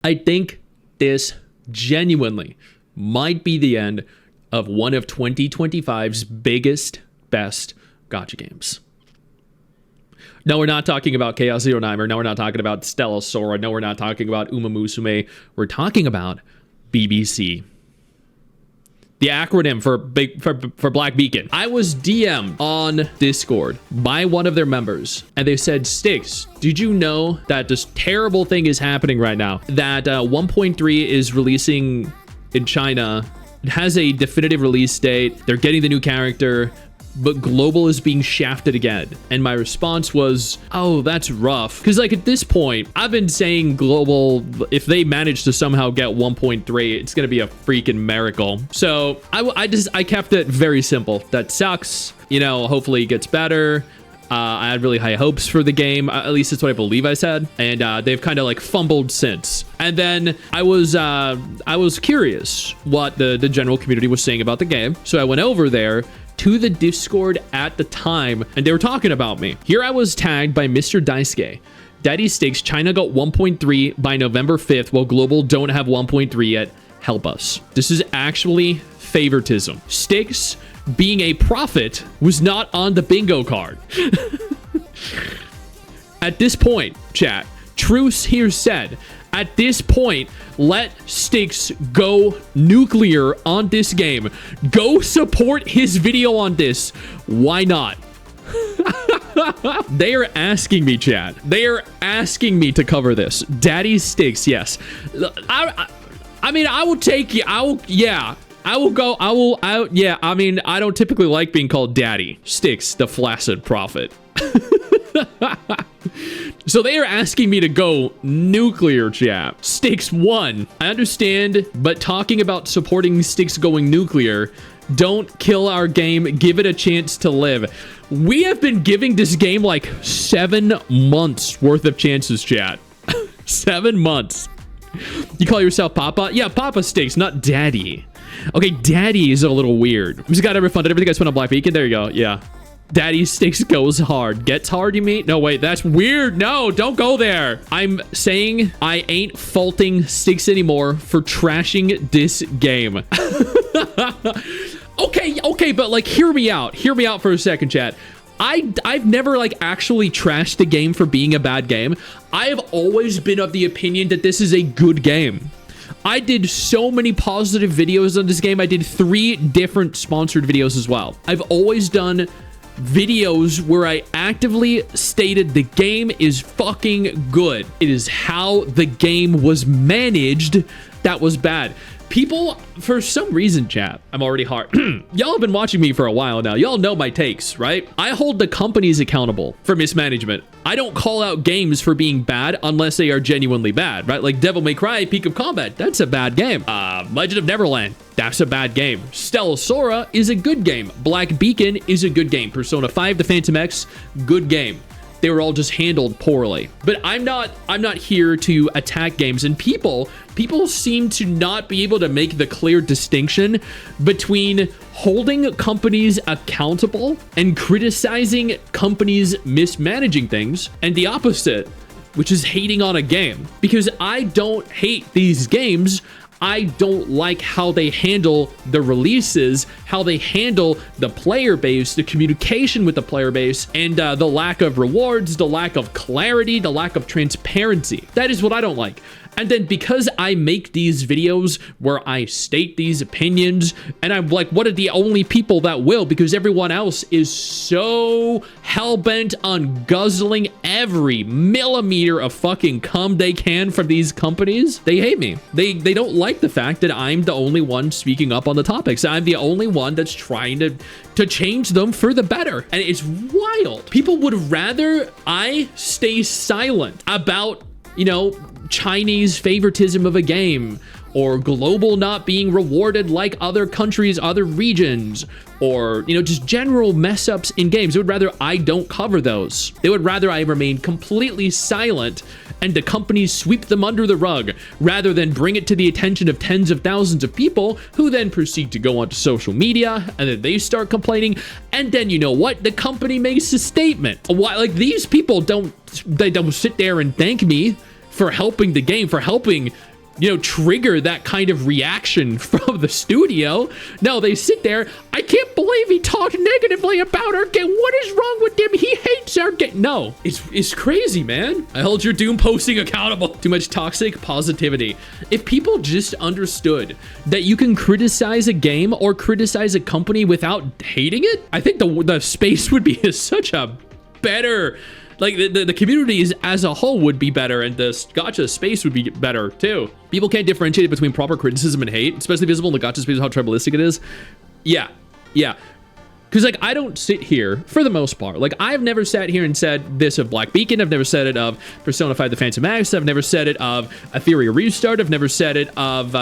I think this genuinely might be the end of one of 2025's biggest, best gacha games. No, we're not talking about Chaos 09, or no, we're not talking about Stella Sora, no, we're not talking about Uma Musume, we're talking about BBC. The acronym for Black Beacon. I was DM'd on Discord by one of their members, and they said, Stix, did you know that this terrible thing is happening right now? That 1.3 is releasing in China. It has a definitive release date. They're getting the new character, but global is being shafted again. And my response was, oh, that's rough. Because like at this point, I've been saying global, if they manage to somehow get 1.3, it's going to be a freaking miracle. So I kept it very simple. That sucks. You know, hopefully it gets better. I had really high hopes for the game. At least that's what I believe I said. And they've kind of like fumbled since. And then I was curious what the general community was saying about the game. So I went over there to the Discord at the time, and they were talking about me. Here I was tagged by Mr. Daisuke. Daddy Stix, China got 1.3 by November 5th, while global don't have 1.3 yet. Help us. This is actually favoritism. Stix, being a prophet, was not on the bingo card. At this point, chat, truce here said, at this point, let Stix go nuclear on this game. Go support his video on this. Why not? They are asking me, chat. They are asking me to cover this. Daddy Stix, yes. I mean, I will take you. Yeah. I will go. Yeah. I mean, I don't typically like being called Daddy. Stix, the flaccid prophet. So they are asking me to go nuclear, chat. Stix 1. I understand, but talking about supporting Stix going nuclear, don't kill our game. Give it a chance to live. We have been giving this game like 7 months worth of chances, chat. 7 months. You call yourself Papa? Yeah, Papa Stix, not Daddy. Okay, Daddy is a little weird. Just got everything funded. Everything I spent on Black Beacon. There you go. Yeah. Daddy Stix goes hard. Gets hard, you mean? No, wait, that's weird. No, don't go there. I'm saying I ain't faulting Stix anymore for trashing this game. Okay, but like, hear me out. Hear me out for a second, chat. I've never like actually trashed the game for being a bad game. I have always been of the opinion that this is a good game. I did so many positive videos on this game. I did 3 different sponsored videos as well. I've always done videos where I actively stated the game is fucking good. It is how the game was managed that was bad. People, for some reason, chat, I'm already hard. Y'all have been watching me for a while now. Y'all know my takes, right? I hold the companies accountable for mismanagement. I don't call out games for being bad unless they are genuinely bad, right? Like Devil May Cry, Peak of Combat, that's a bad game. Legend of Neverland, that's a bad game. Stella Sora is a good game. Black Beacon is a good game. Persona 5, The Phantom X, good game. They were all just handled poorly. But I'm not here to attack games. And people seem to not be able to make the clear distinction between holding companies accountable and criticizing companies mismanaging things, and the opposite, which is hating on a game. Because I don't hate these games. I don't like how they handle the releases, how they handle the player base, the communication with the player base, and the lack of rewards, the lack of clarity, the lack of transparency. That is what I don't like. And then because I make these videos where I state these opinions, and I'm like one of the only people that will, because everyone else is so hell-bent on guzzling every millimeter of fucking cum they can from these companies, they hate me. They don't like the fact that I'm the only one speaking up on the topics. I'm the only one that's trying to change them for the better. And it's wild. People would rather I stay silent about, you know, Chinese favoritism of a game, or global not being rewarded like other countries, other regions, or, you know, just general mess ups in games. They would rather I don't cover those. They would rather I remain completely silent and the companies sweep them under the rug, rather than bring it to the attention of tens of thousands of people who then proceed to go onto social media, and then they start complaining, and then, you know what, the company makes a statement. Why, like, these people don't sit there and thank me for helping the game, for helping trigger that kind of reaction from the studio. No, they sit there. I can't believe he talked negatively about our game. What is wrong with him? He hates our game. No, it's crazy, man. I hold your Doom posting accountable. Too much toxic positivity. If people just understood that you can criticize a game or criticize a company without hating it, I think the space would be such a better, like the community as a whole would be better, and the gacha space would be better too. People can't differentiate between proper criticism and hate, especially visible in the gacha space, how tribalistic it is. Yeah. Because, like, I don't sit here, for the most part, like, I've never sat here and said this of Black Beacon. I've never said it of Persona 5 The Phantom Max. I've never said it of Ethereal Restart. I've never said it of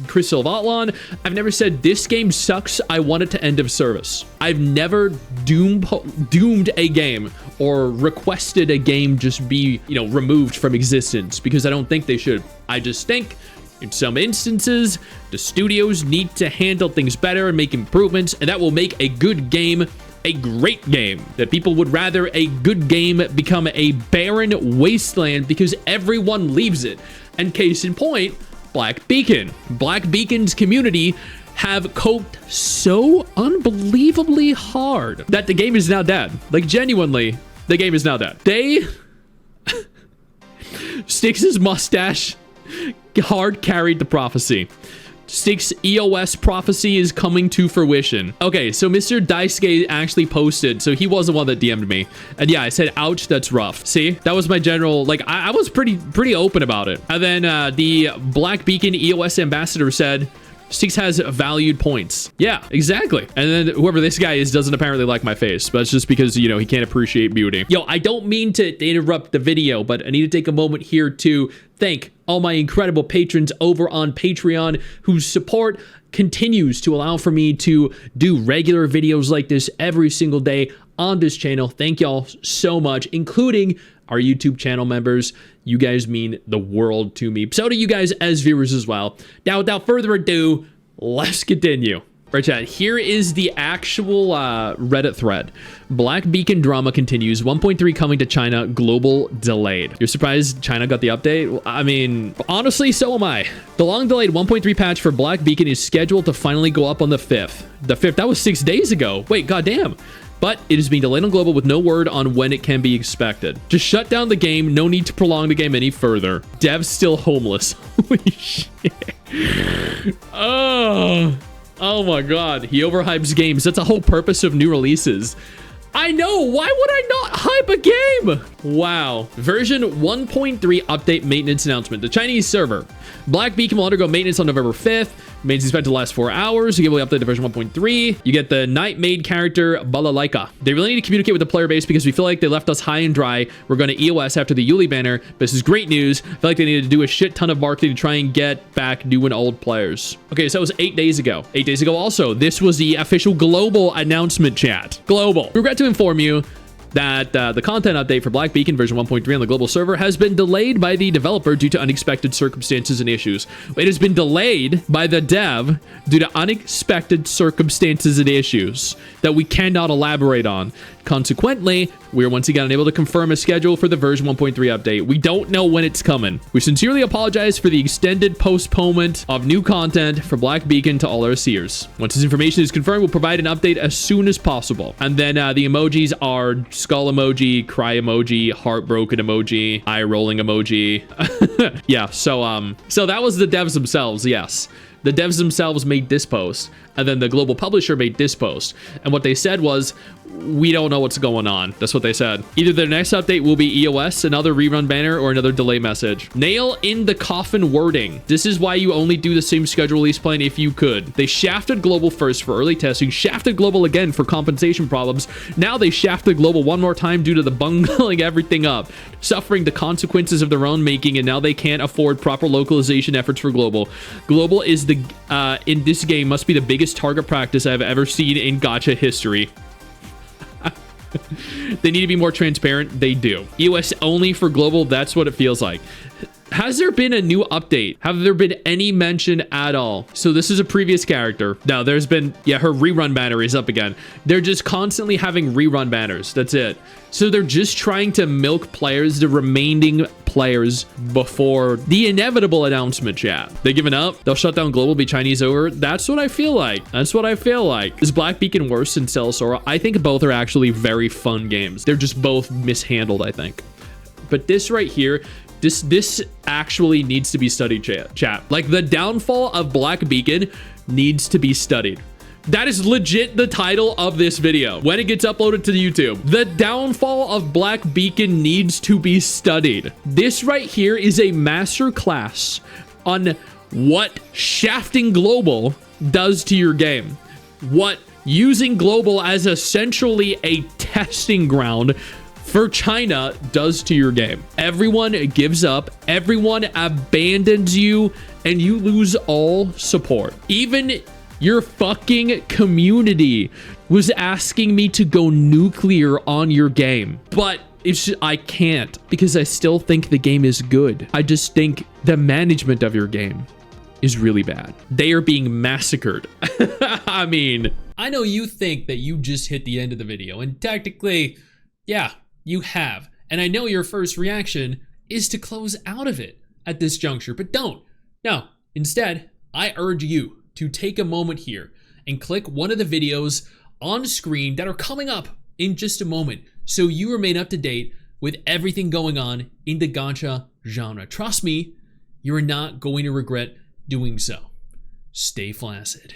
Crystal of Atlan. I've never said this game sucks. I want it to end of service. I've never doomed a game or requested a game just be, removed from existence, because I don't think they should. I just think in some instances, the studios need to handle things better and make improvements, and that will make a good game a great game. That people would rather a good game become a barren wasteland because everyone leaves it. And case in point, Black Beacon. Black Beacon's community have coped so unbelievably hard that the game is now dead. Like, genuinely, the game is now dead. Stix's mustache hard carried the prophecy. Stix EOS prophecy is coming to fruition. Okay, so Mr. Daisuke actually posted, so he was the one that DM'd me. And yeah, I said, ouch, that's rough. See, that was my general, like, I was pretty open about it. And then the Black Beacon EOS ambassador said, Stix has valued points. Yeah, exactly. And then whoever this guy is doesn't apparently like my face, but it's just because, he can't appreciate beauty. Yo, I don't mean to interrupt the video, but I need to take a moment here to thank all my incredible patrons over on Patreon whose support continues to allow for me to do regular videos like this every single day on this channel. Thank y'all so much, including our YouTube channel members. You guys mean the world to me. So do you guys as viewers as well. Now, without further ado, let's continue. Right, chat, here is the actual Reddit thread. Black Beacon drama continues. 1.3 coming to China. Global delayed. You're surprised China got the update? Well, I mean, honestly, so am I. The long delayed 1.3 patch for Black Beacon is scheduled to finally go up on the 5th. The 5th, that was 6 days ago. Wait, goddamn. But it is being delayed on global with no word on when it can be expected. Just shut down the game. No need to prolong the game any further. Dev's still homeless. Holy shit. Oh my god. He overhypes games. That's the whole purpose of new releases. I know. Why would I not hype a game? Wow. Version 1.3 update maintenance announcement. The Chinese server. Black Beacon will undergo maintenance on November 5th. Maintenance is expected to last 4 hours. You get update to version 1.3. You get the night maid character Balalaika. They really need to communicate with the player base because we feel like they left us high and dry. We're going to EOS after the Yuli banner. But this is great news. I feel like they needed to do a shit ton of marketing to try and get back new and old players. Okay, so it was 8 days ago. 8 days ago also, this was the official global announcement chat. Global. Regret to inform you that the content update for Black Beacon version 1.3 on the global server has been delayed by the developer due to unexpected circumstances and issues. It has been delayed by the dev due to unexpected circumstances and issues that we cannot elaborate on. Consequently, we are once again unable to confirm a schedule for the version 1.3 update. We don't know when it's coming. We sincerely apologize for the extended postponement of new content for Black Beacon to all our seers. Once this information is confirmed, we'll provide an update as soon as possible. And then the emojis are skull emoji, cry emoji, heartbroken emoji, eye rolling emoji. Yeah, so that was the devs themselves, yes. The devs themselves made this post, and then the global publisher made this post. And what they said was, we don't know what's going on. That's what they said. Either their next update will be EOS, another rerun banner, or another delay message. Nail in the coffin wording. This is why you only do the same schedule release plan if you could. They shafted global first for early testing, shafted global again for compensation problems. Now they shafted global one more time due to the bungling everything up, suffering the consequences of their own making, and now they can't afford proper localization efforts for global. Global is the, in this game, must be the biggest target practice I've ever seen in gacha history. They need to be more transparent. They do. EOS only for global. That's what it feels like. Has there been a new update? Have there been any mention at all? So this is a previous character. No, there's been, yeah, her rerun banner is up again. They're just constantly having rerun banners. That's it. So they're just trying to milk players, the remaining players, before the inevitable announcement, chat. They giving up? They'll shut down global, be Chinese over? That's what I feel like. That's what I feel like. Is Black Beacon worse than Cell? I think both are actually very fun games. They're just both mishandled, I think. But this right here, this actually needs to be studied, chat. Like, the downfall of Black Beacon needs to be studied. That is legit the title of this video when it gets uploaded to YouTube. The downfall of Black Beacon needs to be studied. This right here is a master class on what shafting global does to your game. What using global as essentially a testing ground for China does to your game. Everyone gives up, everyone abandons you, and you lose all support. Even your fucking community was asking me to go nuclear on your game, but I can't, because I still think the game is good. I just think the management of your game is really bad. They are being massacred. I mean, I know you think that you just hit the end of the video, and technically, yeah, you have. And I know your first reaction is to close out of it at this juncture, but don't. No, instead, I urge you to take a moment here and click one of the videos on screen that are coming up in just a moment, so you remain up to date with everything going on in the gacha genre. Trust me, you're not going to regret doing so. Stay flaccid.